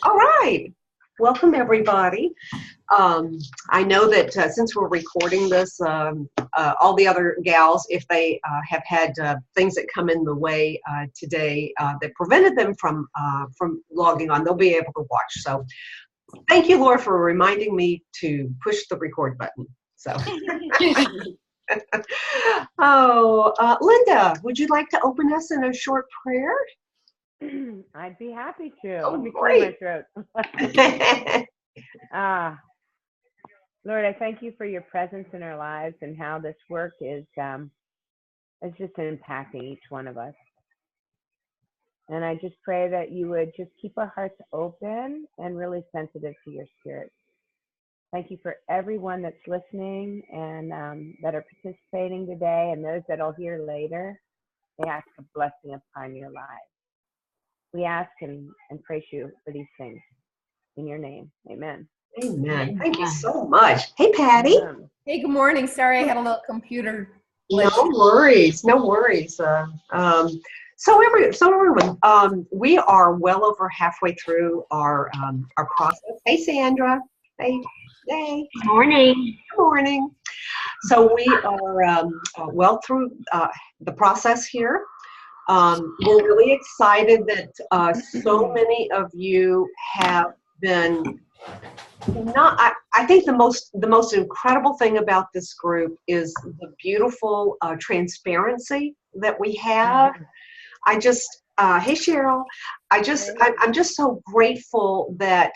All right. Welcome, everybody. I know that since we're recording this, all the other gals, if they have had things that come in the way today that prevented them from logging on, they'll be able to watch. So thank you, Laura, for reminding me to push the record button. So. Linda, would you like to open us in a short prayer? I'd be happy to. Oh, Let me great. clear my throat. Lord, I thank you for your presence in our lives and how this work is just impacting each one of us. And I just pray that you would just keep our hearts open and really sensitive to your spirit. Thank you for everyone that's listening and that are participating today, and those that'll hear later. They ask a blessing upon your lives. We ask and praise you for these things. In your name, amen. Amen. Thank you so much. Hey, Patty. Hey, good morning. Sorry, I had a little computer glitch. No worries. No worries. So everyone, we are well over halfway through our process. Hey, Sandra. Hey. Good morning. Good morning. So we are well through the process here. We're really excited that so many of you have been I think the most incredible thing about this group is the beautiful transparency that we have. I just hey Cheryl, I'm just so grateful that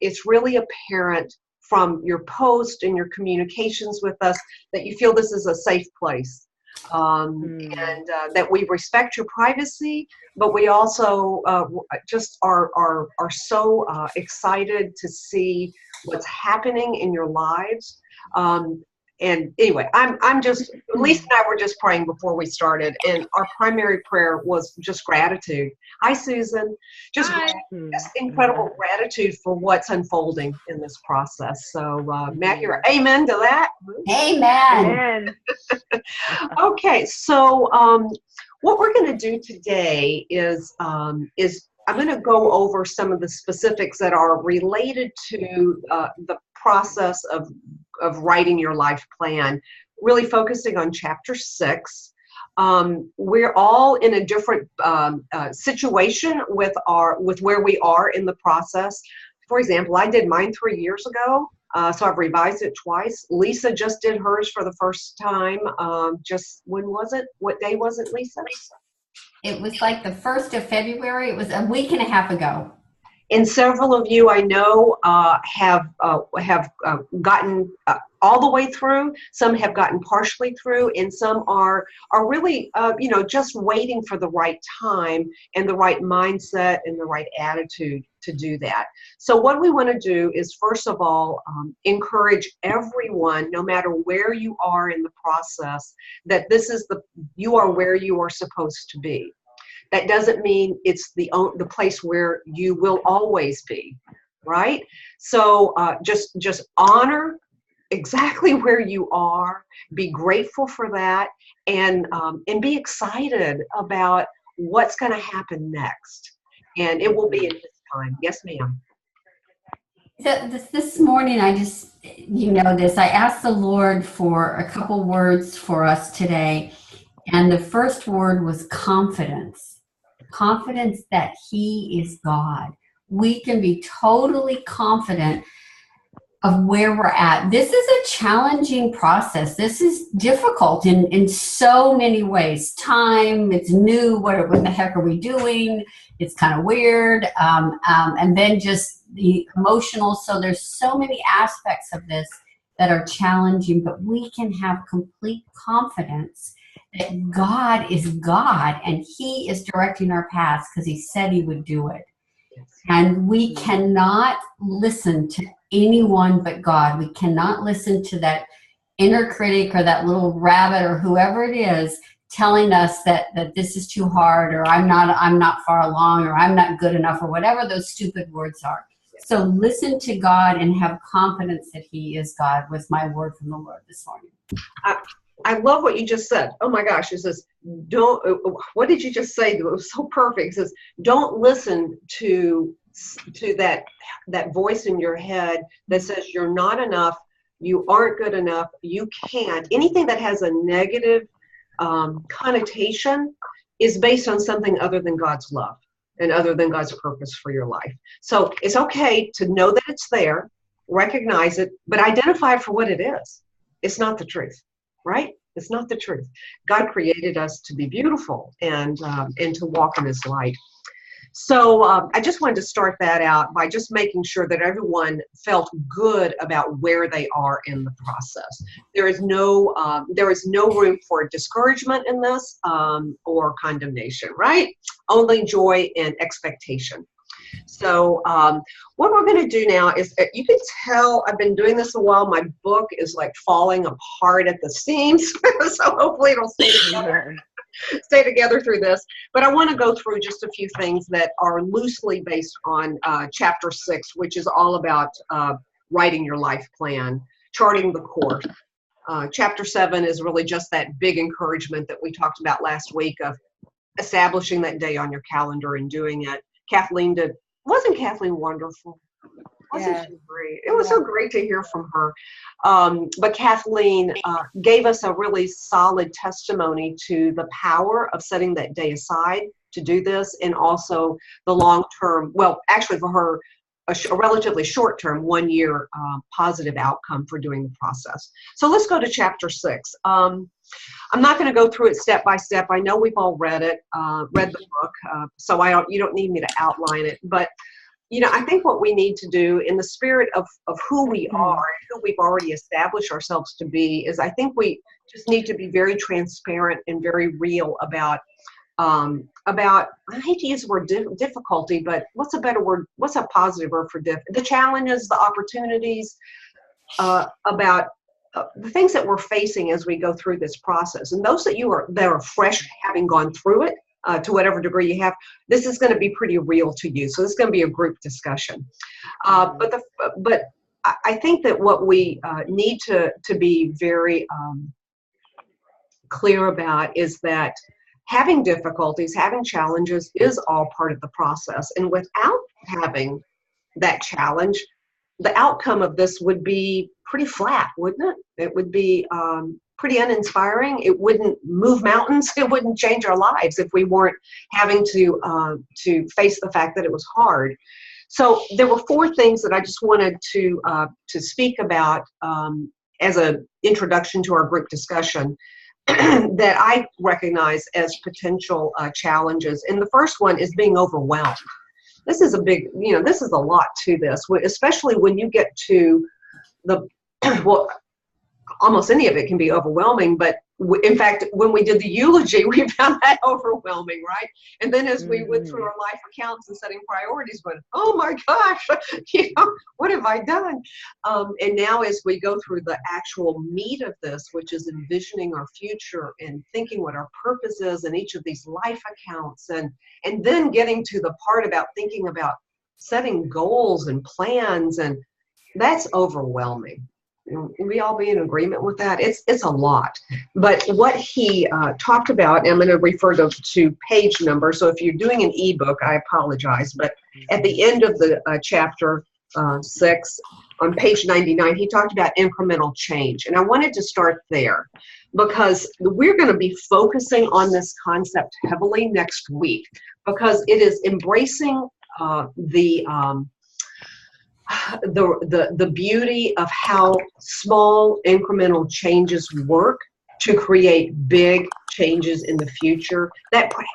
it's really apparent from your post and your communications with us that you feel this is a safe place. And that we respect your privacy, but we also just are so excited to see what's happening in your lives. And anyway, I'm just, Lisa and I were just praying before we started, and our primary prayer was just gratitude. Hi, Susan. Just incredible gratitude for what's unfolding in this process. So, Matt, you're amen to that? Amen. Okay, so what we're going to do today is I'm going to go over some of the specifics that are related to the process of writing your life plan, really focusing on chapter 6. We're all in a different situation with where we are in the process. For example, I did mine 3 years ago. So I've revised it twice. Lisa just did hers for the first time. Just when was it? What day was it, Lisa? It was like the 1st of February. It was a week and a half ago. And several of you I know have gotten all the way through. Some have gotten partially through, and some are really just waiting for the right time and the right mindset and the right attitude to do that. So what we want to do is, first of all, encourage everyone, no matter where you are in the process, that you are where you are supposed to be. That doesn't mean it's the place where you will always be, right? So just honor exactly where you are, be grateful for that, and be excited about what's going to happen next. And it will be in His time. Yes, ma'am. This morning, I asked the Lord for a couple words for us today. And the first word was confidence. Confidence that He is God. We can be totally confident of where we're at. This is a challenging process. This is difficult in so many ways. Time, it's new. What the heck are we doing? It's kind of weird. And then just the emotional. So there's so many aspects of this that are challenging, but we can have complete confidence that God is God and He is directing our paths because He said He would do it. And we cannot listen to anyone but God. We cannot listen to that inner critic or that little rabbit or whoever it is telling us that this is too hard, or I'm not far along, or I'm not good enough, or whatever those stupid words are. So listen to God and have confidence that He is God was my word from the Lord this morning. I love what you just said. Oh my gosh, it says, don't, what did you just say? It was so perfect. It says, don't listen to that voice in your head that says you're not enough, you aren't good enough, you can't. Anything that has a negative connotation is based on something other than God's love and other than God's purpose for your life. So it's okay to know that it's there, recognize it, but identify it for what it is. It's not the truth, right? It's not the truth. God created us to be beautiful and to walk in His light. So I just wanted to start that out by just making sure that everyone felt good about where they are in the process. There is no room for discouragement in this or condemnation, right? Only joy and expectation. So what we're going to do now is, you can tell I've been doing this a while. My book is like falling apart at the seams, so hopefully it'll stay together through this. But I want to go through just a few things that are loosely based on chapter 6, which is all about writing your life plan, charting the course. Chapter 7 is really just that big encouragement that we talked about last week of establishing that day on your calendar and doing it. Wasn't Kathleen wonderful? Wasn't she great? It was so great to hear from her. But Kathleen gave us a really solid testimony to the power of setting that day aside to do this, and also the long-term, well, actually for her, a relatively short-term, 1-year positive outcome for doing the process. So let's go to chapter 6. I'm not going to go through it step by step. I know we've all read it, read the book, so you don't need me to outline it. But I think what we need to do in the spirit of who we are and who we've already established ourselves to be is, I think we just need to be very transparent and very real about, I hate to use the word difficulty, but what's a better word? What's a positive word for the challenges, the opportunities, about the things that we're facing as we go through this process. And those that are fresh, having gone through it, to whatever degree you have, this is going to be pretty real to you. So this is going to be a group discussion. But I think that what we need to be very clear about is that having difficulties, having challenges is all part of the process. And without having that challenge, the outcome of this would be pretty flat, wouldn't it? It would be pretty uninspiring. It wouldn't move mountains. It wouldn't change our lives if we weren't having to face the fact that it was hard. So there were 4 things that I just wanted to speak about as an introduction to our group discussion that I recognize as potential challenges. And the first one is being overwhelmed. This is a big, this is a lot to this, especially when you get to well, almost any of it can be overwhelming, but in fact, when we did the eulogy, we found that overwhelming, right? And then as we went through our life accounts and setting priorities, went, oh my gosh, what have I done? And now as we go through the actual meat of this, which is envisioning our future and thinking what our purpose is in each of these life accounts, and then getting to the part about thinking about setting goals and plans, and that's overwhelming. We all be in agreement with that? It's a lot. But what he talked about, and I'm going to refer to page number, so if you're doing an ebook, I apologize, but at the end of the chapter 6, on page 99, he talked about incremental change. And I wanted to start there because we're going to be focusing on this concept heavily next week, because it is embracing the beauty of how small incremental changes work to create big changes in the future.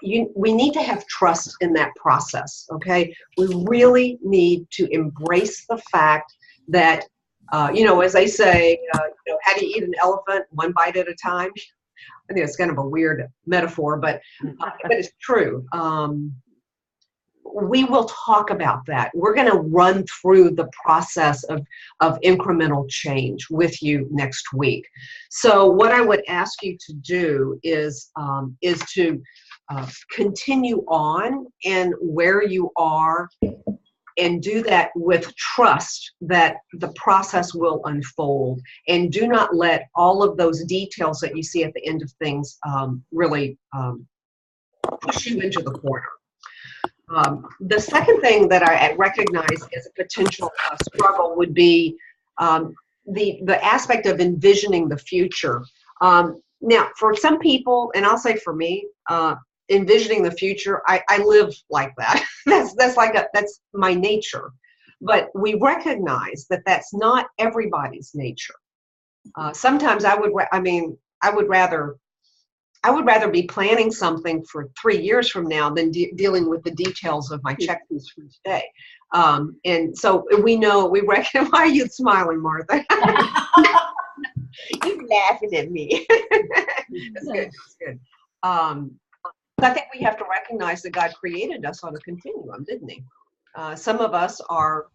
We need to have trust in that process, okay? We really need to embrace the fact that, as they say, how do you eat an elephant? 1 bite at a time. I think it's kind of a weird metaphor, but it's true. We will talk about that. We're going to run through the process of incremental change with you next week. So what I would ask you to do is to continue on and where you are and do that with trust that the process will unfold. And do not let all of those details that you see at the end of things really push you into the corner. The second thing that I recognize as a potential struggle would be the aspect of envisioning the future. Now, for some people, and I'll say for me, envisioning the future, I live like that. that's my nature. But we recognize that that's not everybody's nature. Sometimes I would rather be planning something for 3 years from now than dealing with the details of my checklist for today. And so we reckon. Why are you smiling, Martha? You're laughing at me. That's good. That's good. I think we have to recognize that God created us on a continuum, didn't He? Some of us are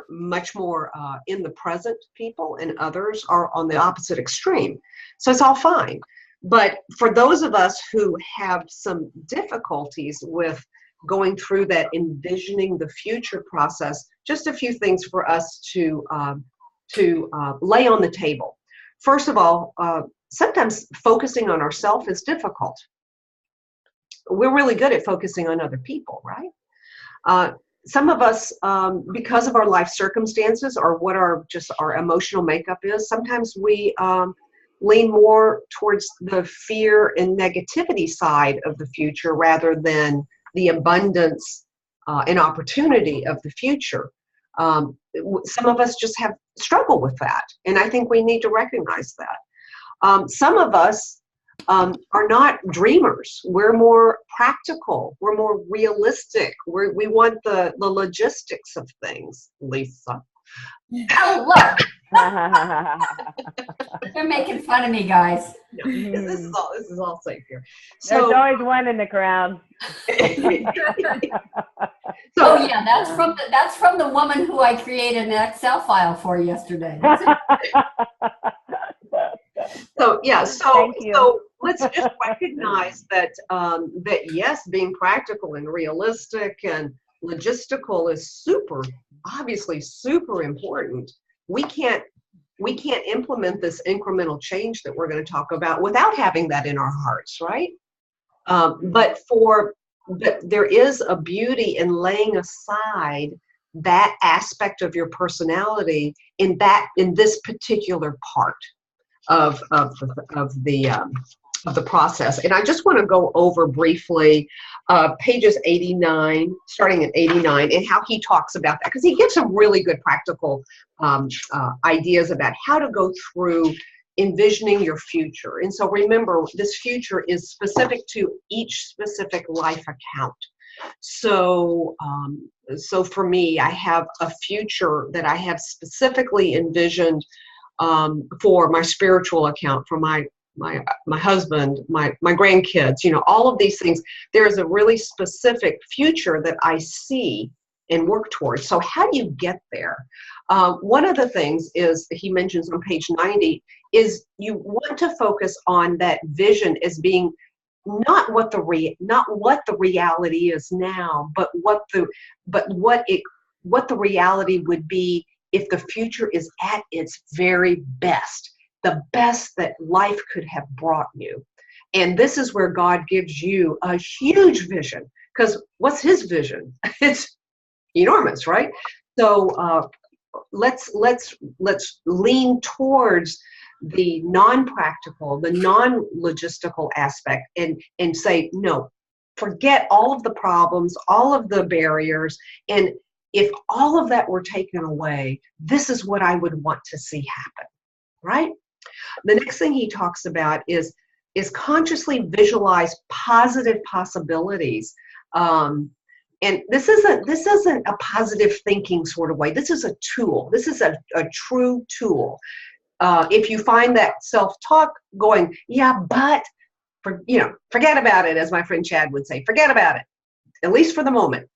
much more in the present people, and others are on the opposite extreme. So it's all fine. But for those of us who have some difficulties with going through that envisioning the future process, just a few things for us to lay on the table. First of all, sometimes focusing on ourselves is difficult. We're really good at focusing on other people, right? Some of us, because of our life circumstances or what our emotional makeup is, sometimes we lean more towards the fear and negativity side of the future rather than the abundance and opportunity of the future. Some of us just have struggle with that, and I think we need to recognize that. Some of us are not dreamers. We're more practical. We're more realistic. We want the logistics of things, Lisa. Oh, look. They're making fun of me, guys. This is all safe here. There's So, always one in the crowd. Oh yeah, that's from the woman who I created an Excel file for yesterday. So Thank you. so let's just recognize that yes, being practical and realistic and logistical is obviously super important. We can't implement this incremental change that we're going to talk about without having that in our hearts, right? But there is a beauty in laying aside that aspect of your personality in this particular part of the process. And I just want to go over briefly pages 89, starting at 89, and how he talks about that, because he gives some really good practical ideas about how to go through envisioning your future. And so remember, this future is specific to each specific life account. So for me, I have a future that I have specifically envisioned for my spiritual account, for my husband, my grandkids, all of these things. There is a really specific future that I see and work towards. So how do you get there? One of the things is, he mentions on page 90, is you want to focus on that vision as being not what the reality is now, but what the reality would be if the future is at its very best, the best that life could have brought you. And this is where God gives you a huge vision, because what's His vision? It's enormous, right? So let's lean towards the non-practical, the non-logistical aspect, and say, no, forget all of the problems, all of the barriers, and if all of that were taken away, this is what I would want to see happen, right? The next thing he talks about is consciously visualize positive possibilities. And this isn't a positive thinking sort of way. This is a tool. This is a true tool. If you find that self-talk going, yeah, but, forget about it, as my friend Chad would say, forget about it, at least for the moment,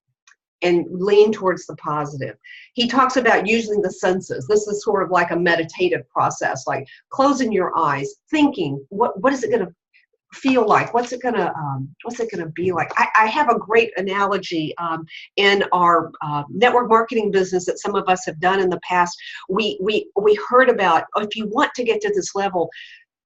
and lean towards the positive. He talks about using the senses. This is sort of like a meditative process, like closing your eyes, thinking, what is it going to feel like? What's it gonna be like? I have a great analogy in our network marketing business that some of us have done in the past. We heard about, if you want to get to this level,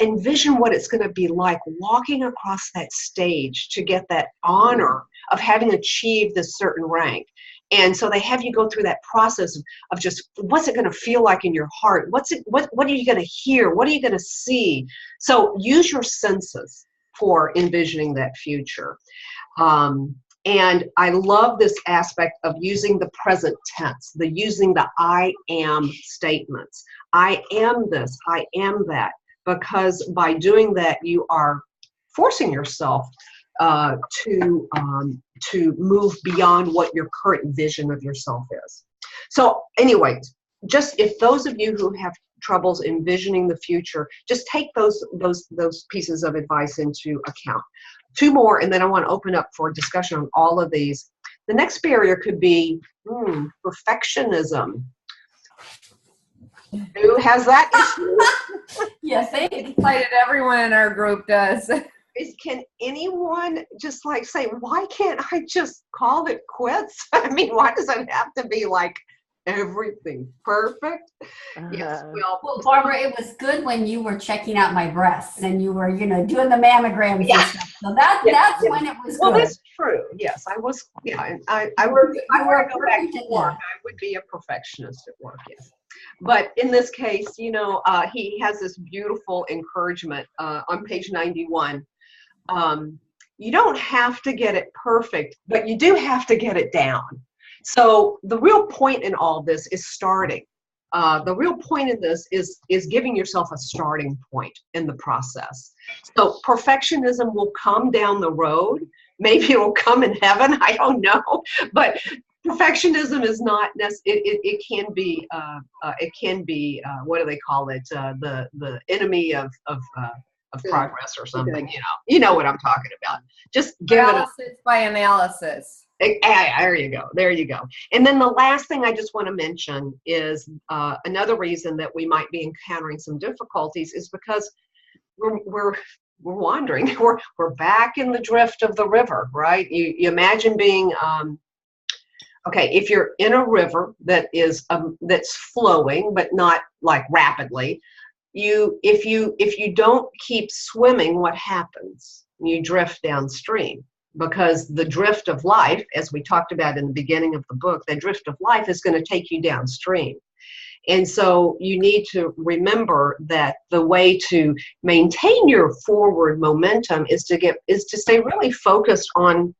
envision what it's going to be like walking across that stage to get that honor of having achieved this certain rank. And so they have you go through that process of just, what's it going to feel like in your heart? What are you going to hear? What are you going to see? So use your senses for envisioning that future. And I love this aspect of using the present tense, using the I am statements. I am this, I am that. Because by doing that, you are forcing yourself to move beyond what your current vision of yourself is. So anyway, just if those of you who have troubles envisioning the future, just take those pieces of advice into account. Two more, and then I want to open up for discussion on all of these. The next barrier could be perfectionism. Who has that issue? Yes, Excited everyone in our group does. Can anyone just like say, why can't I just call it quits? I mean, why does it have to be like everything perfect? Yes, well, Barbara, it was good when you were checking out my breasts and you were, doing the mammograms and stuff. So that's when it was well, good. that's true. Yes, I was. Yeah, I You were go back perfect to at work. that. I would be a perfectionist at work. Yes. But in this case, he has this beautiful encouragement on page 91. You don't have to get it perfect, but you do have to get it down. So the real point in all this is starting. The real point in this is giving yourself a starting point in the process. So perfectionism will come down the road. Maybe it will come in heaven. I don't know. But perfectionism is not necessarily. It can be. What do they call it? The enemy of progress or something. You know what I'm talking about. Just give Analysis by analysis. There you go. There you go. And then the last thing I just want to mention is another reason that we might be encountering some difficulties is because we're wandering. We're back in the drift of the river, right? You imagine being okay. If you're in a river that's flowing but not like rapidly, if you don't keep swimming, what happens? You drift downstream. Because the drift of life, as we talked about in the beginning of the book, the drift of life is going to take you downstream. And so you need to remember that the way to maintain your forward momentum is to stay really focused on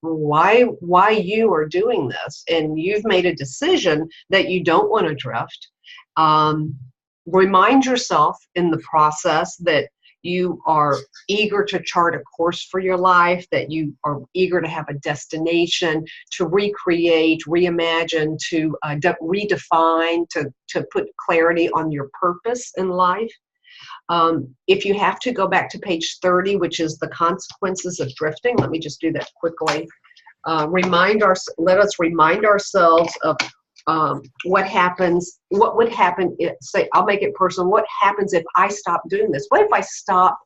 why you are doing this. And you've made a decision that you don't want to drift. Remind yourself in the process that you are eager to chart a course for your life, that you are eager to have a destination, to recreate, reimagine, to redefine, to put clarity on your purpose in life. If you have to go back to page 30, which is the consequences of drifting, let me just do that quickly. Let us remind ourselves of what would happen if, say, I'll make it personal, what happens if I stop doing this? What if I stop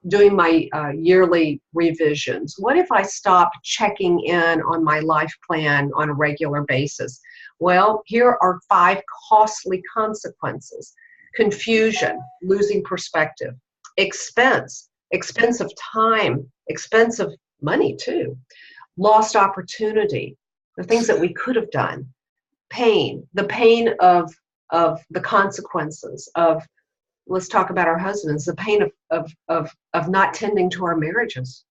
doing my yearly revisions? What if I stop checking in on my life plan on a regular basis? Well, here are 5 costly consequences. Confusion, losing perspective, expense of time, expense of money too, lost opportunity, the things that we could have done, the pain of the consequences of, let's talk about our husbands, the pain of not tending to our marriages.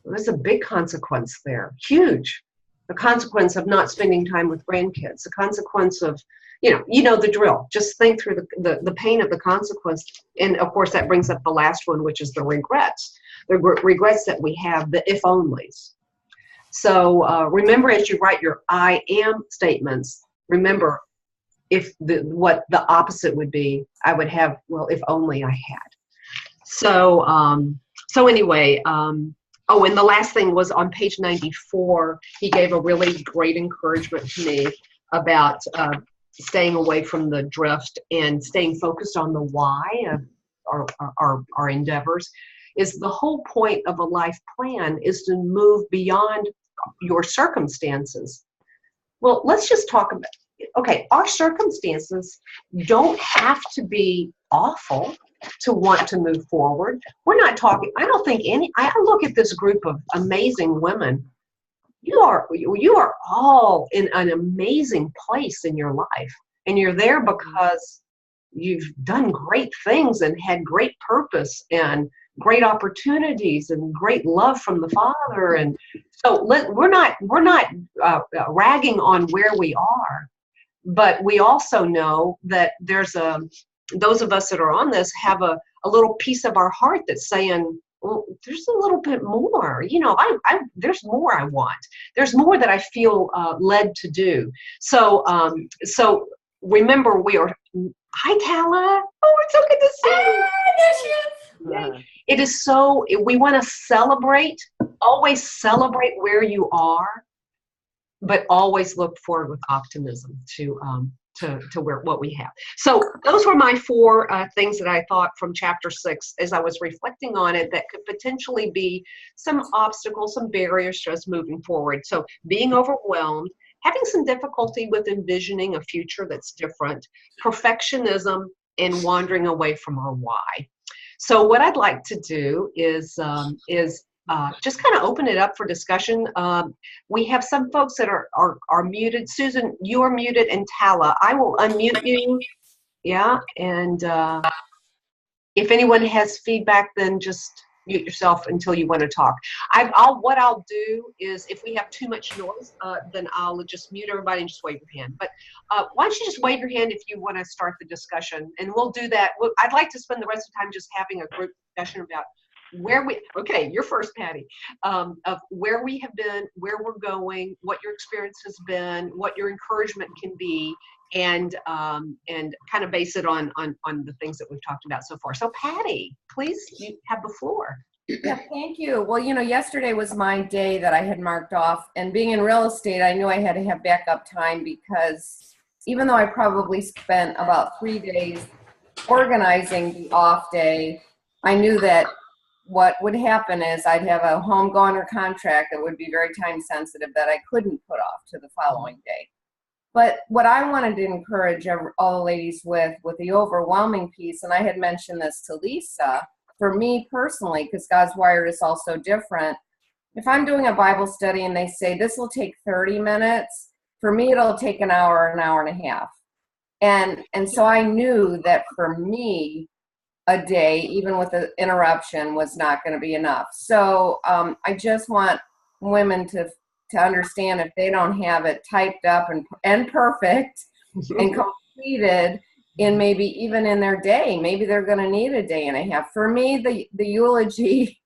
There's a big consequence there, huge. The consequence of not spending time with grandkids, the consequence of, you know the drill. Just think through the pain of the consequence. And of course that brings up the last one, which is the regrets that we have, the if onlys. So remember, as you write your I am statements, remember what the opposite would be. I would have, well, if only I had. So anyway, oh, and the last thing was on page 94, he gave a really great encouragement to me about staying away from the drift and staying focused on the why of our endeavors. is the whole point of a life plan is to move beyond your circumstances. Well, let's just talk about, okay, our circumstances don't have to be awful to want to move forward. We're not talking, I don't think I look at this group of amazing women. You are all in an amazing place in your life, and you're there because you've done great things and had great purpose and great opportunities and great love from the Father. And so we're not ragging on where we are, but we also know that there's those of us that are on this have a little piece of our heart that's saying, well, there's a little bit more, there's more I want. There's more that I feel led to do. So remember, we are, hi Tala. Oh, it's so good to see you. There she is. It is so, we want to celebrate, always celebrate where you are, but always look forward with optimism to what we have. So those were my 4 things that I thought from chapter 6 as I was reflecting on it that could potentially be some obstacles, some barriers to us moving forward. So being overwhelmed, having some difficulty with envisioning a future that's different, perfectionism, and wandering away from our why. So what I'd like to do is just kind of open it up for discussion. We have some folks that are muted. Susan, you are muted, and Tala, I will unmute you. Yeah, and if anyone has feedback, then just mute yourself until you want to talk. What I'll do is, if we have too much noise, then I'll just mute everybody and just wave your hand. But why don't you just wave your hand if you want to start the discussion, and we'll do that. I'd like to spend the rest of the time just having a group discussion about okay, you're first, Patty, of where we have been, where we're going, what your experience has been, what your encouragement can be, and kind of base it on the things that we've talked about so far. So Patty, please, you have the floor. Yeah, thank you. Well, yesterday was my day that I had marked off, and being in real estate, I knew I had to have backup time, because even though I probably spent about 3 days organizing the off day, I knew that what would happen is I'd have a home go under contract that would be very time sensitive that I couldn't put off to the following day. But what I wanted to encourage all the ladies with the overwhelming piece, and I had mentioned this to Lisa, for me personally, because God's wired is also different. If I'm doing a Bible study and they say this will take 30 minutes, for me it'll take an hour and a half. And so I knew that for me, a day, even with an interruption, was not going to be enough. So I just want women to understand, if they don't have it typed up and perfect and completed in maybe even in their day, maybe they're going to need a day and a half. For me, the eulogy,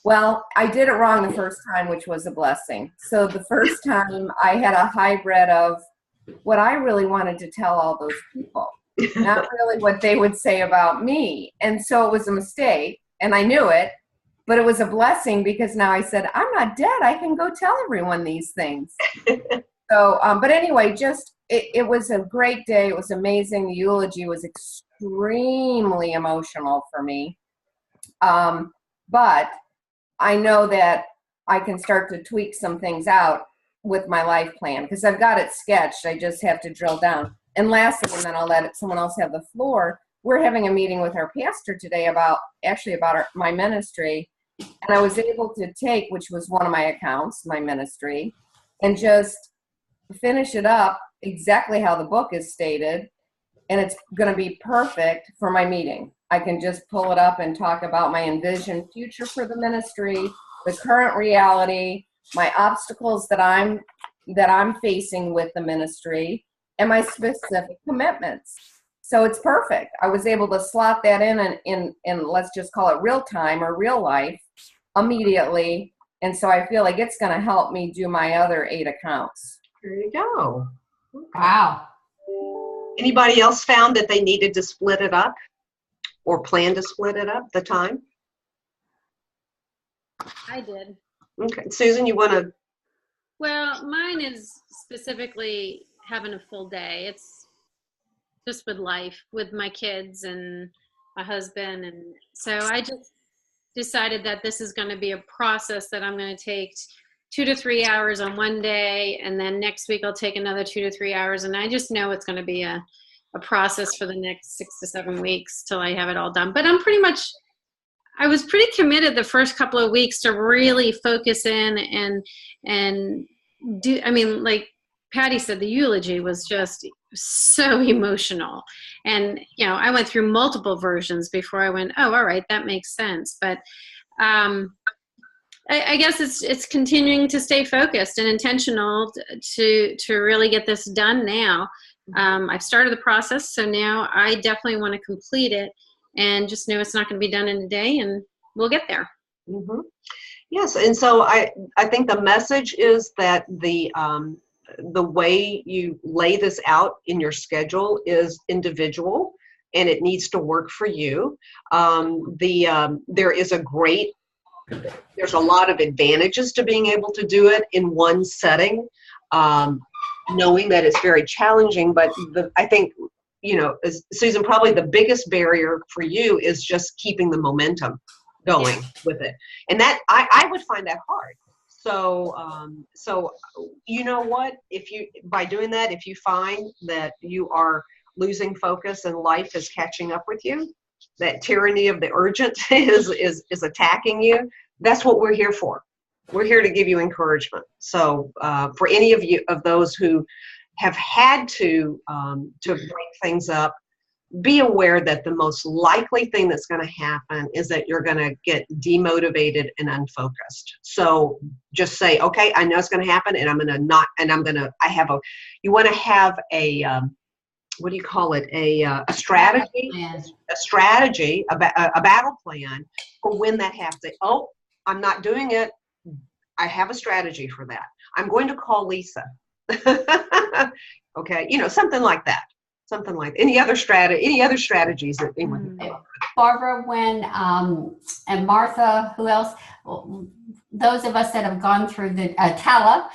well, I did it wrong the first time, which was a blessing. So the first time I had a hybrid of what I really wanted to tell all those people, not really what they would say about me. And so it was a mistake, and I knew it, but it was a blessing, because now I said, I'm not dead. I can go tell everyone these things. So, but anyway, it was a great day. It was amazing. The eulogy was extremely emotional for me. But I know that I can start to tweak some things out with my life plan, because I've got it sketched. I just have to drill down. And lastly, and then I'll let someone else have the floor, we're having a meeting with our pastor today about my ministry. And I was able to take, which was one of my accounts, my ministry, and just finish it up exactly how the book is stated. And it's going to be perfect for my meeting. I can just pull it up and talk about my envisioned future for the ministry, the current reality, my obstacles that I'm facing with the ministry, and my specific commitments. So it's perfect. I was able to slot that in let's just call it real time or real life immediately. And so I feel like it's going to help me do my other 8 accounts. There you go. Wow. Anybody else found that they needed to split it up or plan to split it up, the time? I did. Okay. Susan, you want to? Well, mine is specifically having a full day. It's just with life, with my kids and my husband. And so I just decided that this is going to be a process that I'm going to take 2 to 3 hours on one day, and then next week I'll take another 2 to 3 hours. And I just know it's going to be a process for the next 6 to 7 weeks till I have it all done. But I was pretty committed the first couple of weeks to really focus in and do, I mean, like Patty said, the eulogy was just so emotional. And, you know, I went through multiple versions before I went, oh, all right, that makes sense. But I guess it's continuing to stay focused and intentional to really get this done now. I've started the process, so now I definitely want to complete it, and just know it's not going to be done in a day, and we'll get there. Mm-hmm. Yes, and so I think the message is that the way you lay this out in your schedule is individual, and it needs to work for you. There's a lot of advantages to being able to do it in one setting, knowing that it's very challenging. But I think, you know, Susan, probably the biggest barrier for you is just keeping the momentum going with it. And that I would find that hard. So you know what, by doing that, if you find that you are losing focus and life is catching up with you, that tyranny of the urgent is attacking you, that's what we're here for. We're here to give you encouragement. So for any of those who have had to break things up, be aware that the most likely thing that's going to happen is that you're going to get demotivated and unfocused. So just say, okay, I know it's going to happen, and you want to have a, what do you call it? A strategy, a battle plan for when that happens. Oh, I'm not doing it. I have a strategy for that. I'm going to call Lisa. Okay, you know, something like that. Something like any other strategies that anyone. Barbara, and Martha, who else? Those of us that have gone through the Tala,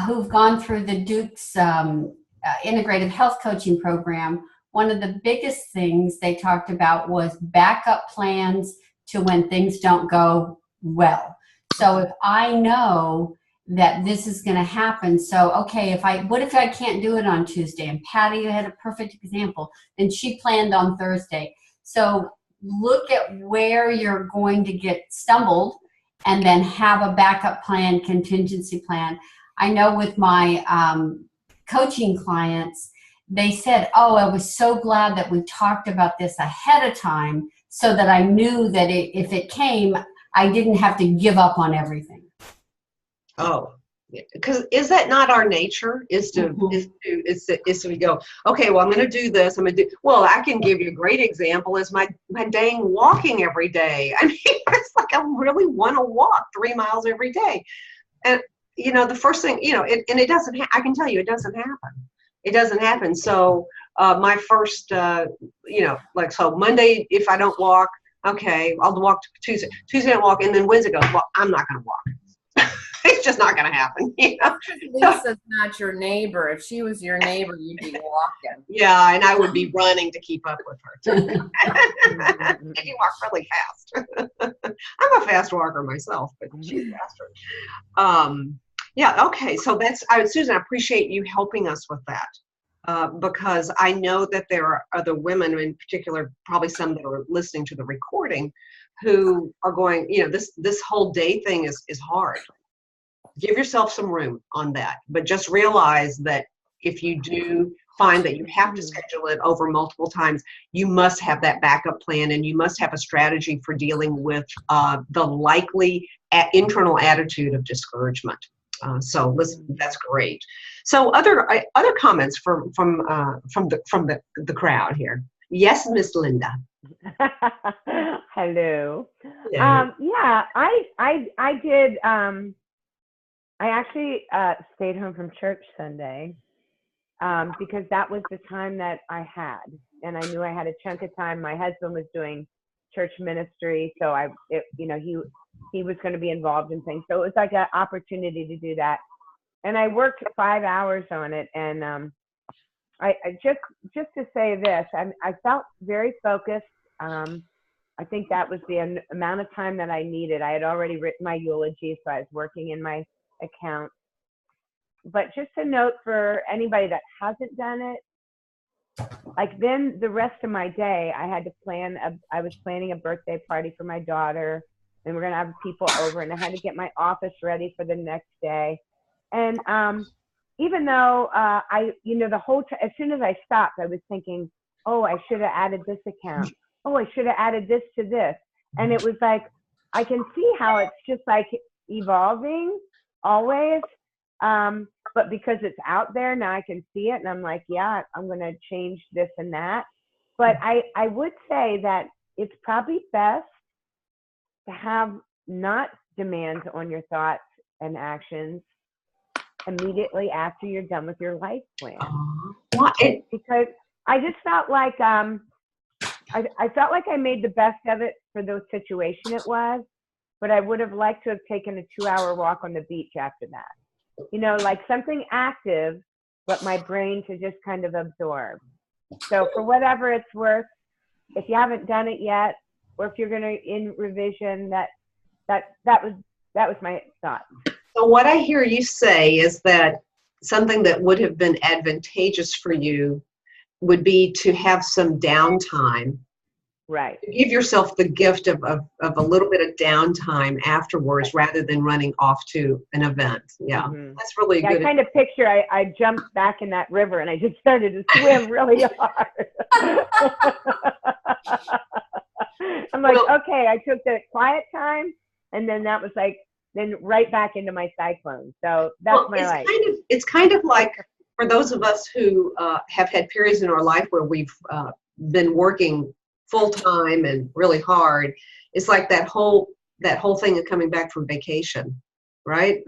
who've gone through the Duke's integrative health coaching program, one of the biggest things they talked about was backup plans to when things don't go well. So if I know that this is going to happen, so okay, what if I can't do it on Tuesday? And Patty had a perfect example. Then she planned on Thursday. So look at where you're going to get stumbled, and then have a backup plan, contingency plan. I know with my coaching clients, they said, oh, I was so glad that we talked about this ahead of time so that I knew that if it came, I didn't have to give up on everything. Oh, because is that not our nature? Is to we go, okay, well, I'm going to do this. Well, I can give you a great example is my dang walking every day. I mean, it's like I really want to walk 3 miles every day. And, you know, the first thing, you know, it doesn't, I can tell you, it doesn't happen. It doesn't happen. So my first, you know, like, so Monday, if I don't walk, okay, I'll walk Tuesday. Tuesday I walk, and then Wednesday goes, well, I'm not going to walk. It's just not going to happen. You know? Lisa's not your neighbor. If she was your neighbor, you'd be walking. Yeah, and I would be running to keep up with her. And you walk really fast. I'm a fast walker myself, but she's faster. Yeah, okay. So Susan, I appreciate you helping us with that. Because I know that there are other women, in particular, probably some that are listening to the recording, who are going, you know, this whole day thing is hard. Give yourself some room on that, but just realize that if you do find that you have to schedule it over multiple times, you must have that backup plan, and you must have a strategy for dealing with the likely internal attitude of discouragement. So listen, that's great. So other comments from the crowd here. Yes, Miss Linda. Hello. Yeah. Yeah, I did. I actually stayed home from church Sunday because that was the time that I had, and I knew I had a chunk of time. My husband was doing church ministry, so he was going to be involved in things. So it was like an opportunity to do that, and I worked 5 hours on it. And I just to say this, I felt very focused. I think that was the amount of time that I needed. I had already written my eulogy, so I was working in my account. But just a note for anybody that hasn't done it, like then the rest of my day, I had to I was planning a birthday party for my daughter, and we're gonna have people over, and I had to get my office ready for the next day. And even though the whole time, as soon as I stopped, I was thinking, oh, I should have added this account. Oh, I should have added this to this. And it was like, I can see how it's just like evolving always. But because it's out there now, I can see it, and I'm like, yeah, I'm going to change this and that. But I would say that it's probably best to have not demands on your thoughts and actions immediately after you're done with your life plan. Because I just felt like I felt like I made the best of it for the situation it was, but I would have liked to have taken a 2-hour walk on the beach after that. You know, like something active, but my brain to just kind of absorb. So for whatever it's worth, if you haven't done it yet, or if you're going to in revision, that was my thought. So what I hear you say is that something that would have been advantageous for you would be to have some downtime. Right. Give yourself the gift of a little bit of downtime afterwards, rather than running off to an event. Yeah, that's really good. I kind of picture I jumped back in that river and I just started to swim really hard. I'm like, okay, I took the quiet time, and then that was like, then right back into my cyclone. So that's my life. It's kind of like, for those of us who have had periods in our life where we've been working full time and really hard, it's like that whole thing of coming back from vacation, right?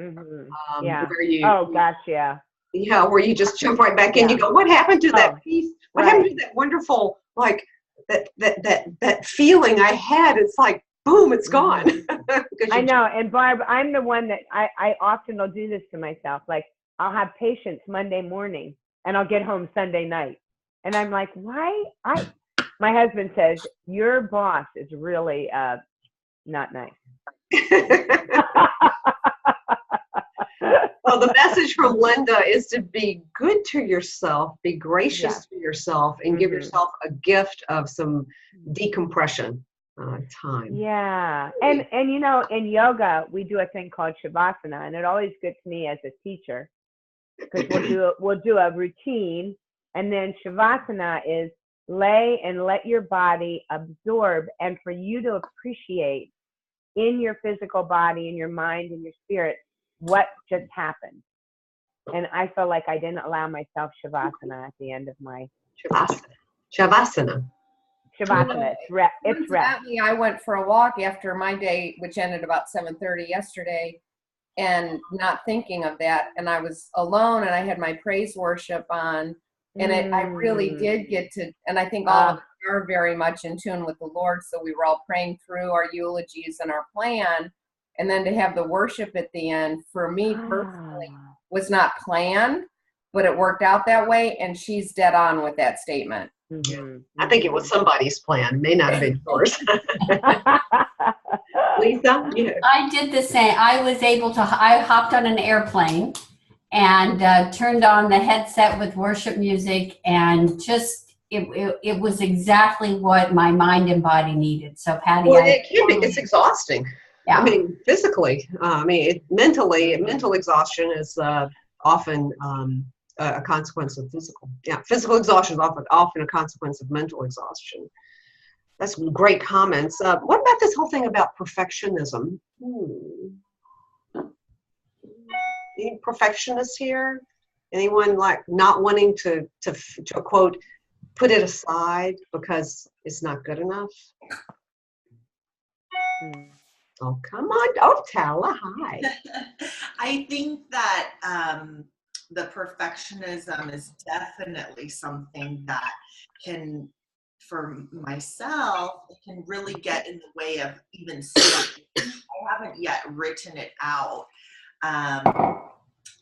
Yeah. Where you, oh gosh, yeah. Yeah, where you just jump right back in. You go, what happened to that peace? What happened to that wonderful, like that feeling I had? It's like, boom, it's gone. I know. And Barb, I'm the one that I often will do this to myself. Like, I'll have patients Monday morning and I'll get home Sunday night. And I'm like, why? My husband says, your boss is really not nice. Well, the message from Linda is to be good to yourself, be gracious to yourself, and give yourself a gift of some decompression time. Yeah. And you know, in yoga, we do a thing called Shavasana, and it always gets me as a teacher, because we'll do a routine, and then Shavasana is lay and let your body absorb, and for you to appreciate in your physical body, in your mind, in your spirit, what just happened. And I felt like I didn't allow myself Shavasana at the end of my Shavasana. It's rest. I went for a walk after my day, which ended about 7:30 yesterday, and not thinking of that. And I was alone, and I had my praise worship on, and I really did get to, and I think all of us are very much in tune with the Lord. So we were all praying through our eulogies and our plan. And then to have the worship at the end, for me personally, was not planned, but it worked out that way. And she's dead on with that statement. I think it was somebody's plan. It may not have been yours. Lisa? Yeah. I did the same. I hopped on an airplane and turned on the headset with worship music, and just, it was exactly what my mind and body needed. So Patty, well, it can be. It's exhausting. Yeah. I mean, physically. Mentally, mental exhaustion is often a consequence of physical. Yeah, physical exhaustion is often a consequence of mental exhaustion. That's great comments. What about this whole thing about perfectionism? Any perfectionists here? Anyone like not wanting to quote, put it aside because it's not good enough? Oh, come on. Oh, Tala, hi. I think that the perfectionism is definitely something that can, for myself, it can really get in the way of even studying. I haven't yet written it out.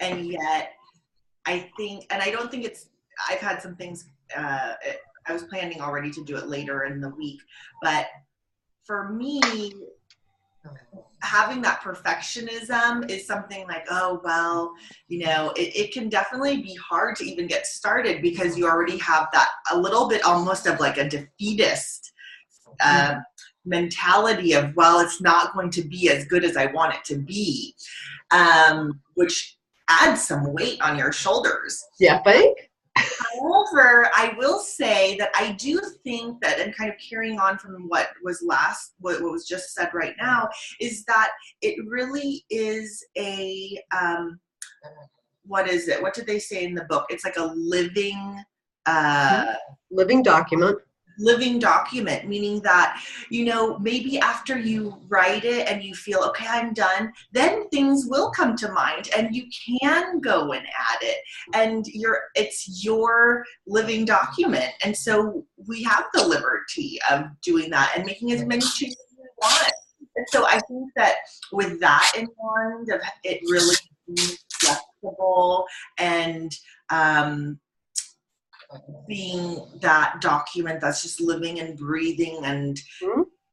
And yet I think, and I don't think I've had some things, I was planning already to do it later in the week, but for me, having that perfectionism is something like, oh, well, it can definitely be hard to even get started because you already have that a little bit almost of like a defeatist mentality of, well, it's not going to be as good as I want it to be, which adds some weight on your shoulders. Yeah, think. However, I will say that I do think that, and kind of carrying on from what was just said right now, is that it really is a, what is it? What did they say in the book? It's like a living document. Living document, meaning that, maybe after you write it and you feel, okay, I'm done, then things will come to mind and you can go and add it. And it's your living document. And so we have the liberty of doing that and making as many changes as we want. And so I think that with that in mind, of it really being flexible and being that document that's just living and breathing and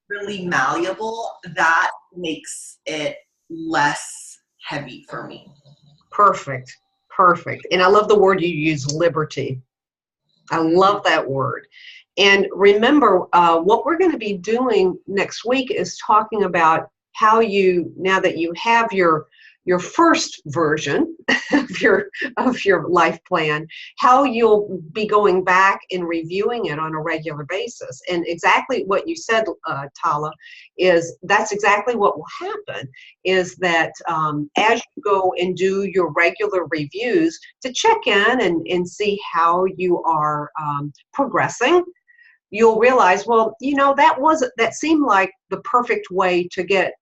really malleable, that makes it less heavy for me. Perfect. And I love the word you use, liberty. I love that word. And remember, what we're going to be doing next week is talking about how now that you have your first version of your life plan, how you'll be going back and reviewing it on a regular basis. And exactly what you said, Tala, that's exactly what will happen, is that as you go and do your regular reviews to check in and see how you are progressing, you'll realize, well, that seemed like the perfect way to get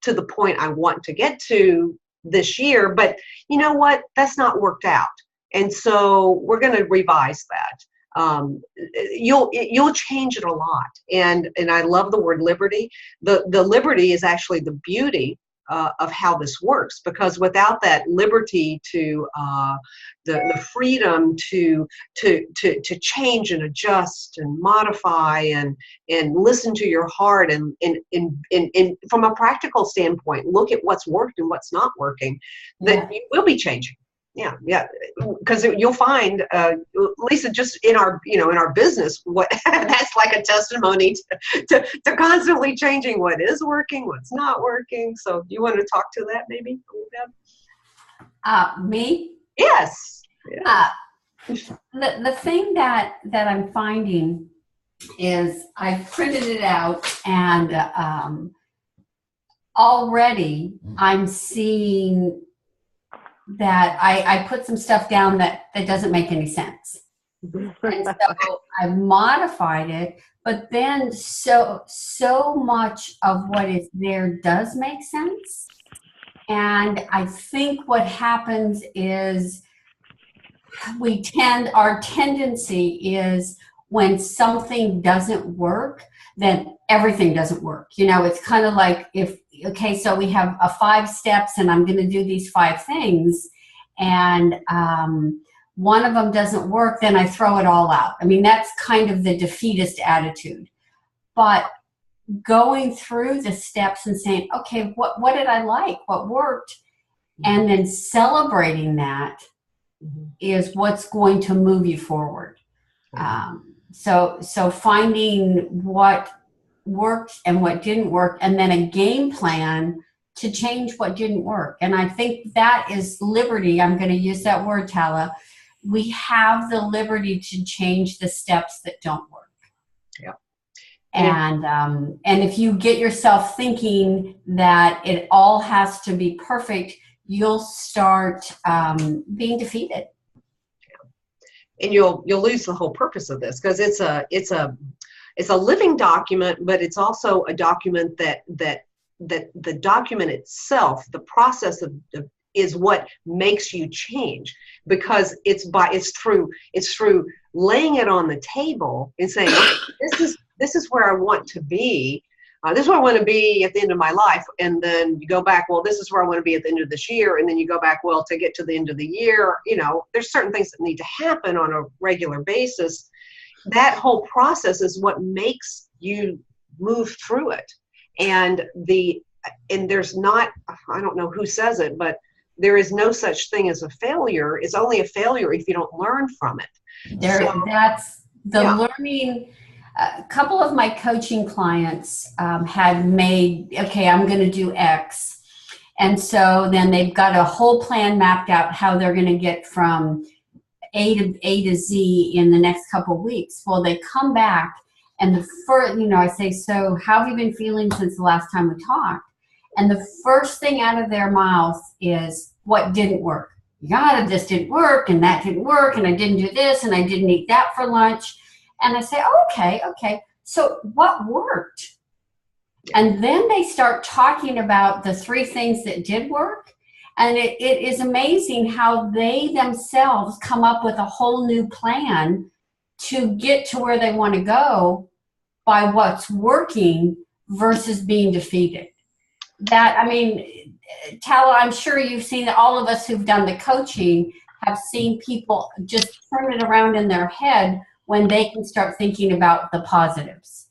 to the point I want to get to this year, but you know what? That's not worked out. And so we're going to revise that. You'll change it a lot. And I love the word liberty. The liberty is actually the beauty of how this works, because without that liberty to the freedom to change and adjust and modify and listen to your heart and from a practical standpoint, look at what's worked and what's not working, that you will be changing. Yeah, because you'll find, Lisa, just in our business, what that's like a testimony to constantly changing what is working, what's not working. So, do you want to talk to that maybe a little bit? Me? Yes. The thing that I'm finding is I've printed it out, and already I'm seeing that I put some stuff down that doesn't make any sense. And so I modified it, but then so much of what is there does make sense. And I think what happens is our tendency is when something doesn't work, then everything doesn't work. It's kind of like so we have 5 steps and I'm going to do these 5 things, and one of them doesn't work, then I throw it all out. I mean, that's kind of the defeatist attitude. But going through the steps and saying, okay, what did I like? What worked? And then celebrating that is what's going to move you forward. So finding what worked and what didn't work, and then a game plan to change what didn't work. And I think that is liberty. I'm going to use that word, Tala. We have the liberty to change the steps that don't work. Yeah. And if you get yourself thinking that it all has to be perfect, you'll start being defeated. And you'll lose the whole purpose of this, because it's a living document, but it's also a document that the document itself, the process is what makes you change, because it's through laying it on the table and saying, okay, this is where I want to be. This is where I want to be at the end of my life. And then you go back, well, this is where I want to be at the end of this year. And then you go back, well, to get to the end of the year, there's certain things that need to happen on a regular basis. That whole process is what makes you move through it. And there's not, I don't know who says it, but there is no such thing as a failure. It's only a failure if you don't learn from it. That's the learning. A couple of my coaching clients had made, okay, I'm going to do X. And so then they've got a whole plan mapped out how they're going to get from A to Z in the next couple of weeks. Well, they come back and the first, I say, so how have you been feeling since the last time we talked? And the first thing out of their mouth is what didn't work. God, this didn't work, and that didn't work, and I didn't do this, and I didn't eat that for lunch. And I say, okay. So what worked? And then they start talking about the 3 things that did work. And it is amazing how they themselves come up with a whole new plan to get to where they want to go by what's working versus being defeated. Tala, I'm sure you've seen that all of us who've done the coaching have seen people just turn it around in their head when they can start thinking about the positives.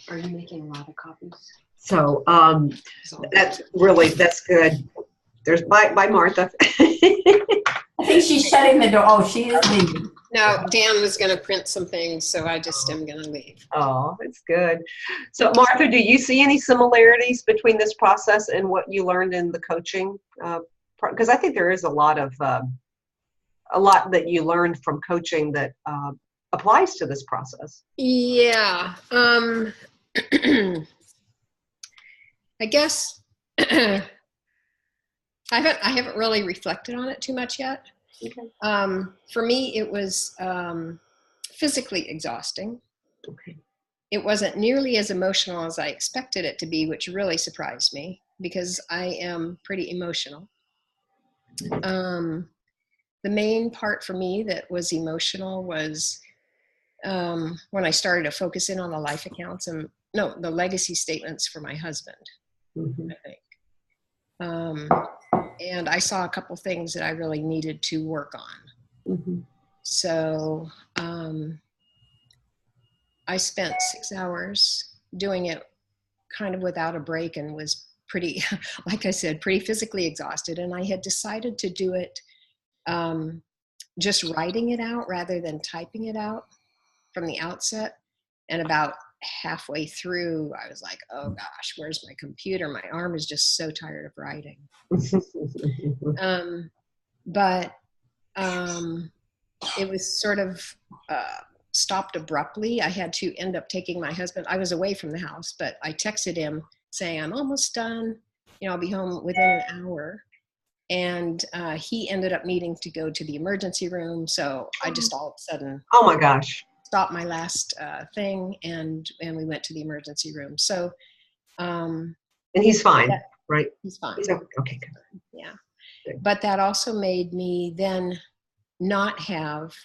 Are you making a lot of copies? So that's good. There's by Martha. I think she's shutting the door. Oh, she is leaving. No, Dan was going to print some things, so I just am going to leave. Oh, that's good. So Martha, do you see any similarities between this process and what you learned in the coaching? Because I think there is a lot that you learned from coaching that applies to this process. Yeah. I guess I haven't really reflected on it too much yet. Okay. For me, it was physically exhausting. Okay. It wasn't nearly as emotional as I expected it to be, which really surprised me because I am pretty emotional. The main part for me that was emotional was when I started to focus in on the life accounts and the legacy statements for my husband, Mm-hmm. I think. And I saw a couple things that I really needed to work on. Mm-hmm. So I spent 6 hours doing it kind of without a break and was pretty, like I said, pretty physically exhausted. And I had decided to do it just writing it out rather than typing it out from the outset. And about halfway through, I was like, oh gosh, where's my computer? My arm is just so tired of writing. But it was sort of stopped abruptly. I had to end up taking my husband. I was away from the house, but I texted him saying, I'm almost done. I'll be home within an hour. And he ended up needing to go to the emergency room. So I just all of a sudden, oh my gosh, stopped my last thing and we went to the emergency room. So, and he's fine, right? He's fine. Okay, good. Yeah. Good. But that also made me then not have,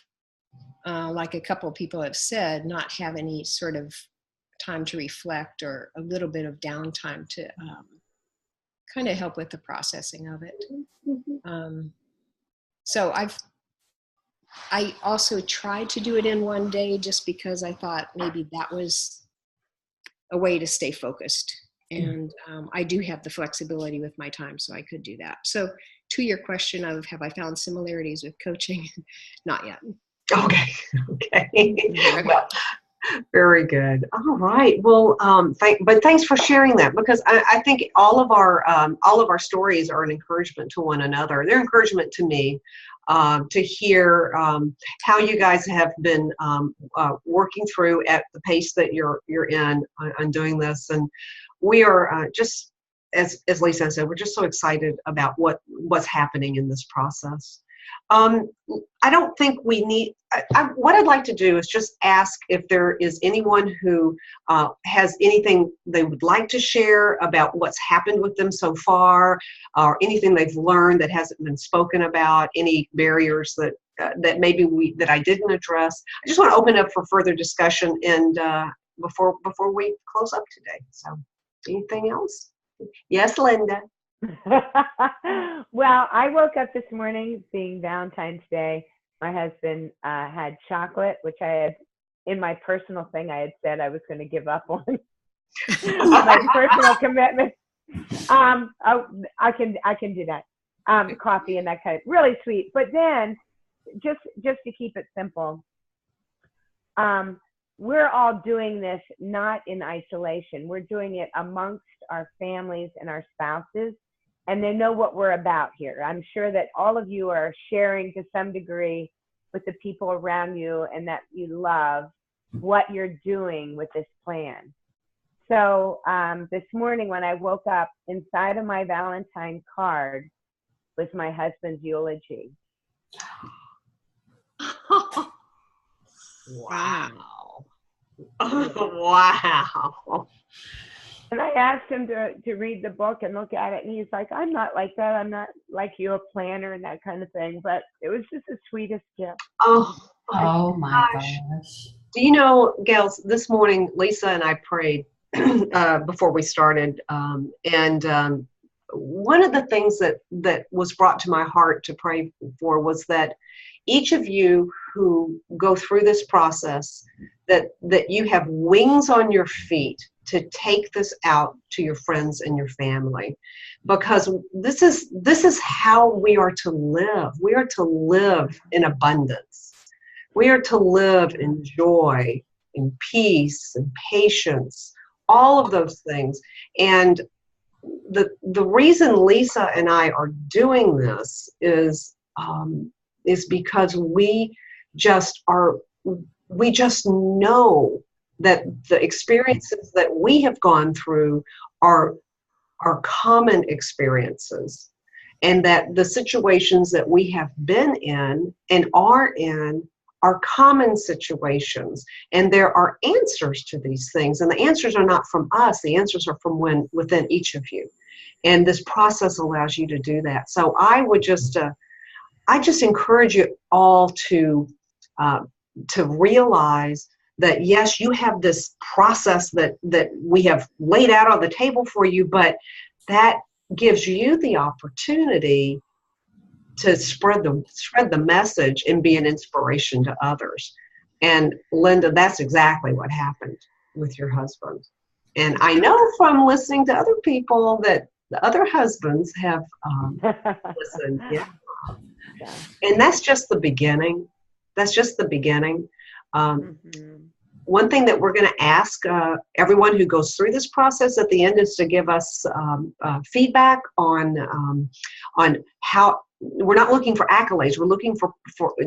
like a couple of people have said, not have any sort of time to reflect or a little bit of downtime to kind of help with the processing of it. Mm-hmm. So I also tried to do it in one day just because I thought maybe that was a way to stay focused. And I do have the flexibility with my time, so I could do that. So to your question of have I found similarities with coaching? Not yet. Okay. Well, very good. All right. Well, thanks for sharing that, because I think all of our stories are an encouragement to one another. They're encouragement to me to hear how you guys have been working through at the pace that you're in on doing this, and we are just as Lisa said, we're just so excited about what's happening in this process. I don't think we need, what I'd like to do is just ask if there is anyone who has anything they would like to share about what's happened with them so far, or anything they've learned that hasn't been spoken about, any barriers that maybe that I didn't address. I just want to open up for further discussion and before we close up today. So anything else? Yes, Linda. Well, I woke up this morning being Valentine's Day. My husband had chocolate, which I had in my personal thing, I had said I was going to give up on my personal commitment. I can do that. Coffee and that kind of really sweet. But then, just to keep it simple, we're all doing this not in isolation. We're doing it amongst our families and our spouses, and they know what we're about here. I'm sure that all of you are sharing to some degree with the people around you and that you love what you're doing with this plan. So this morning when I woke up, inside of my Valentine card was my husband's eulogy. Wow. Wow. And I asked him to read the book and look at it, and he's like, I'm not like that. I'm not like you, a planner and that kind of thing. But it was just the sweetest gift. Oh my gosh. Do you know, gals, this morning, Lisa and I prayed before we started. And one of the things that was brought to my heart to pray for was that each of you who go through this process, that you have wings on your feet to take this out to your friends and your family, because this is how we are to live. We are to live in abundance. We are to live in joy, in peace, and patience, all of those things. And the reason Lisa and I are doing this is because we just know that the experiences that we have gone through are common experiences, and that the situations that we have been in and are in are common situations, and there are answers to these things, and the answers are not from us. The answers are from within each of you, and this process allows you to do that. So I would just encourage you all to realize that yes, you have this process that we have laid out on the table for you, but that gives you the opportunity to spread the message and be an inspiration to others. And Linda, that's exactly what happened with your husband. And I know from listening to other people that the other husbands have listened. Yeah. And that's just the beginning. That's just the beginning. One thing that we're going to ask everyone who goes through this process at the end is to give us feedback on how. We're not looking for accolades. We're looking for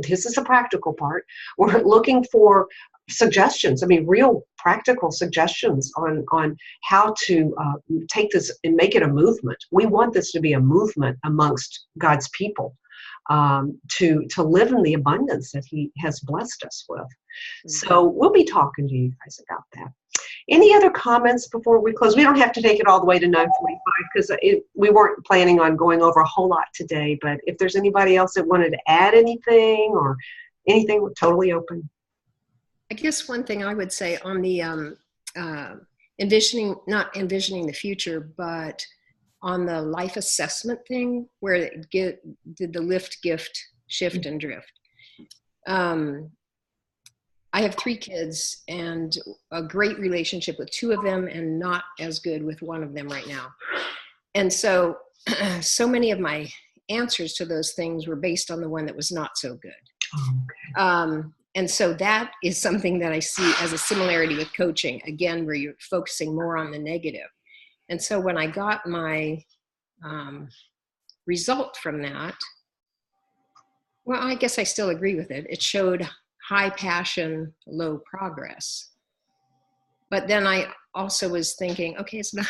this is the practical part. We're looking for suggestions. I mean, real practical suggestions on how to take this and make it a movement. We want this to be a movement amongst God's people, to live in the abundance that He has blessed us with. So we'll be talking to you guys about that. Any other comments before we close? We don't have to take it all the way to 9:45 because we weren't planning on going over a whole lot today. But if there's anybody else that wanted to add anything or anything, we're totally open. I guess one thing I would say on the not envisioning the future, but on the life assessment thing, where it did the lift, gift, shift, and drift. I have 3 kids and a great relationship with 2 of them and not as good with 1 of them right now. And so many of my answers to those things were based on the one that was not so good. And so that is something that I see as a similarity with coaching, again, where you're focusing more on the negative. And so when I got my result from that, well, I guess I still agree with it. It showed high passion, low progress. But then I also was thinking, okay, it's not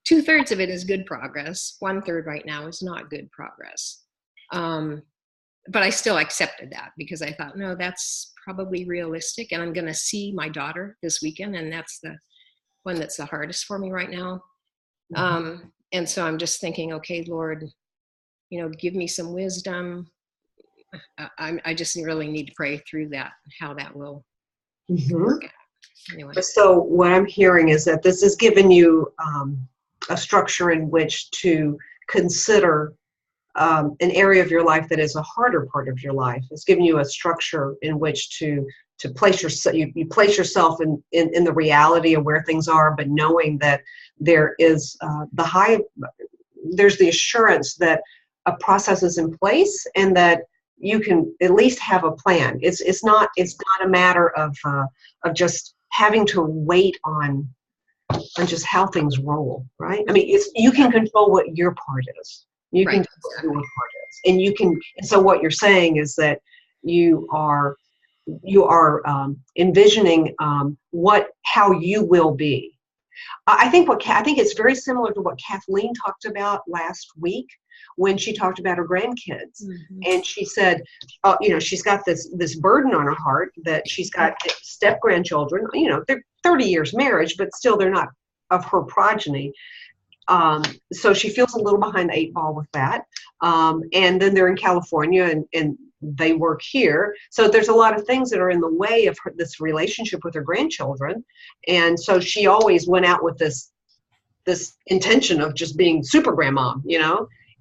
2/3 of it is good progress. 1/3 right now is not good progress. But I still accepted that because I thought, no, that's probably realistic. And I'm going to see my daughter this weekend. And that's the one that's the hardest for me right now. And so I'm just thinking, okay, Lord, give me some wisdom. I just really need to pray through that, how that will work out. Anyway. So what I'm hearing is that this has given you a structure in which to consider an area of your life that is a harder part of your life. It's given you a structure in which to place yourself, you place yourself in the reality of where things are, but knowing that there is there's the assurance that a process is in place and that you can at least have a plan. It's not a matter of just having to wait on just how things roll, right? I mean, you can control what your part is. You can control what your part is, and so what you're saying is that you are envisioning how you will be. I think it's very similar to what Kathleen talked about last week when she talked about her grandkids. And she said, she's got this burden on her heart that she's got step grandchildren. They're 30 years marriage, but still they're not of her progeny. So she feels a little behind the 8 ball with that. And then they're in California and they work here. So there's a lot of things that are in the way of this relationship with her grandchildren. And so she always went out with this intention of just being super grandma,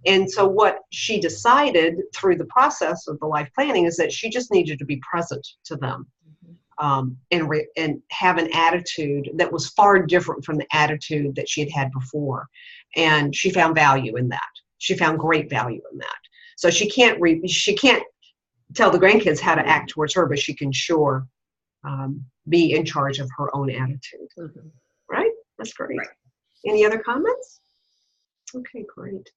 And so what she decided through the process of the life planning is that she just needed to be present to them. And have an attitude that was far different from the attitude that she had had before. And she found value in that. She found great value in that. So she can't tell the grandkids how to act towards her, but she can sure be in charge of her own attitude. Right? That's great. Right. Any other comments? Okay, great.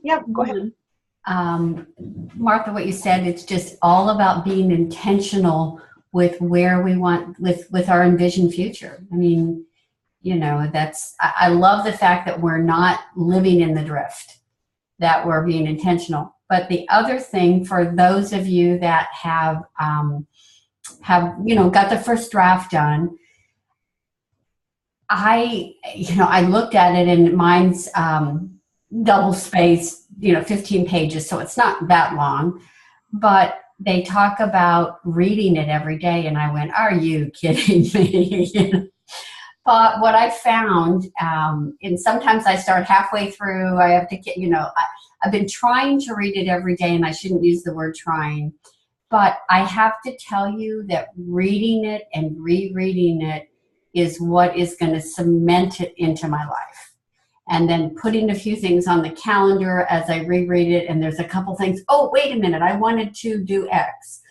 Yeah, go ahead. Martha, what you said, it's just all about being intentional with where we want, with our envisioned future. I mean, I love the fact that we're not living in the drift, that we're being intentional. But the other thing, for those of you that have got the first draft done, I looked at it and mine's double spaced, 15 pages, so it's not that long, but they talk about reading it every day, and I went, are you kidding me? But what I found, and sometimes I start halfway through, I have to get, I've been trying to read it every day, and I shouldn't use the word trying, but I have to tell you that reading it and rereading it is what is going to cement it into my life. And then putting a few things on the calendar as I reread it, and there's a couple things, oh, wait a minute, I wanted to do X.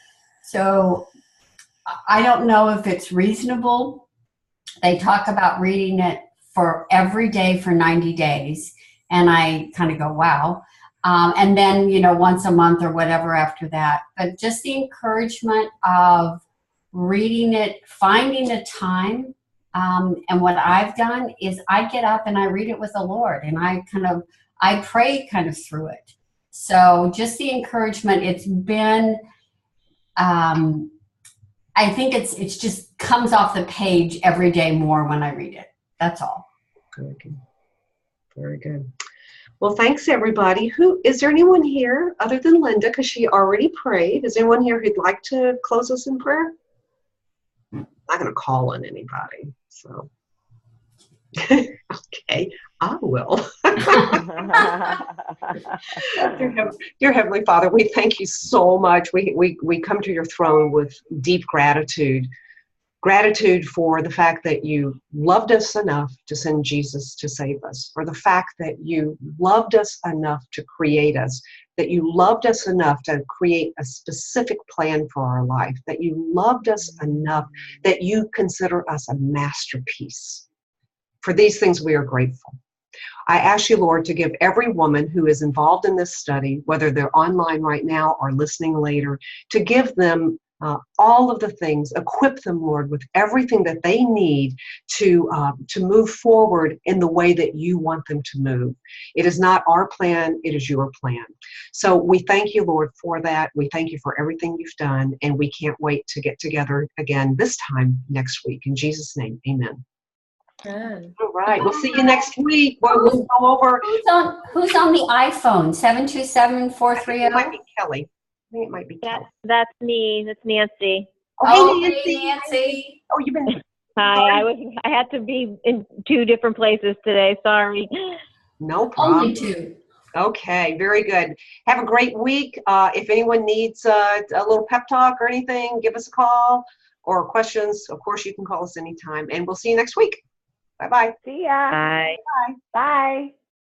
So I don't know if it's reasonable. They talk about reading it for every day for 90 days, and I kind of go, wow. And then, once a month or whatever after that. But just the encouragement of reading it, finding a time. And what I've done is I get up and I read it with the Lord, and I pray kind of through it. So just the encouragement, it's been, I think it's just comes off the page every day more when I read it. That's all. Very good. Very good. Well, thanks everybody. Is there anyone here other than Linda, because she already prayed? Is anyone here who'd like to close us in prayer? I'm not going to call on anybody, so. Okay, I will. Dear Heavenly Father, we thank you so much. We come to your throne with deep gratitude. Gratitude for the fact that you loved us enough to send Jesus to save us, for the fact that you loved us enough to create us, that you loved us enough to create a specific plan for our life, that you loved us enough that you consider us a masterpiece. For these things, we are grateful. I ask you, Lord, to give every woman who is involved in this study, whether they're online right now or listening later, to give them all of the things, equip them, Lord, with everything that they need to move forward in the way that you want them to move. It is not our plan, it is your plan. So we thank you, Lord, for that. We thank you for everything you've done, and we can't wait to get together again this time next week. In Jesus' name, amen. Good. All right, we'll see you next week. We'll go over. Who's on the iPhone? 727-430? It might be Kelly. I think it might be Kelly. That's me. That's Nancy. Oh, hey, Nancy. Oh, you've been. Hi. I had to be in 2 different places today. Sorry. No problem. Only 2. Okay, very good. Have a great week. If anyone needs a little pep talk or anything, give us a call, or questions. Of course, you can call us anytime. And we'll see you next week. Bye-bye. See ya. Bye. Bye.